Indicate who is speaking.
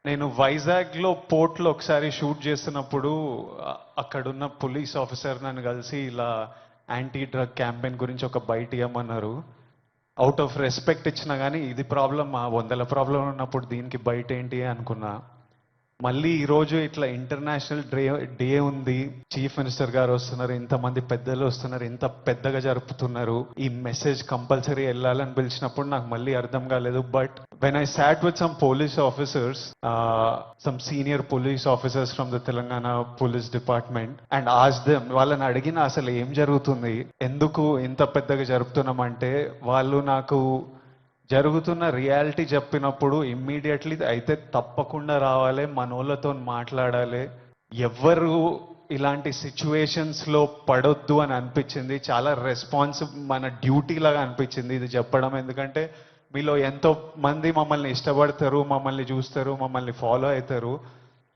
Speaker 1: నేను వైజాగ్లో పోర్ట్లో ఒకసారి షూట్ చేస్తున్నప్పుడు అక్కడున్న పోలీస్ ఆఫీసర్ నన్ను కలిసి ఇలా యాంటీ డ్రగ్ క్యాంపెయిన్ గురించి ఒక బైట్ ఇవ్వమన్నారు. అవుట్ ఆఫ్ రెస్పెక్ట్ ఇచ్చినా కానీ ఇది ప్రాబ్లం, ఆ 100 ప్రాబ్లం ఉన్నప్పుడు దీనికి బయట ఏంటి అనుకున్నా. మళ్ళీ ఈరోజు ఇట్లా ఇంటర్నేషనల్ డే ఉంది, చీఫ్ మినిస్టర్ గారు వస్తున్నారు, ఇంతమంది పెద్దలు వస్తున్నారు, ఇంత పెద్దగా జరుపుతున్నారు, ఈ మెసేజ్ కంపల్సరీ వెళ్ళాలని పిలిచినప్పుడు నాకు మళ్ళీ అర్థం కాలేదు. But when I sat with some police officers, some senior police officers from the Telangana police department and ask them, వాళ్ళని అడిగిన అసలు ఏం జరుగుతుంది, ఎందుకు ఇంత పెద్దగా జరుపుతున్నామంటే వాళ్ళు నాకు జరుగుతున్న రియాలిటీ చెప్పినప్పుడు ఇమ్మీడియట్లీ అయితే తప్పకుండా రావాలి, మనోళ్ళతో మాట్లాడాలి, ఎవ్వరు ఇలాంటి సిచ్యువేషన్స్లో పడొద్దు అని అనిపించింది. చాలా మన డ్యూటీ లాగా అనిపించింది ఇది చెప్పడం. ఎందుకంటే మీలో ఎంతో మంది మమ్మల్ని ఇష్టపడతారు, మమ్మల్ని చూస్తారు, మమ్మల్ని ఫాలో అవుతారు.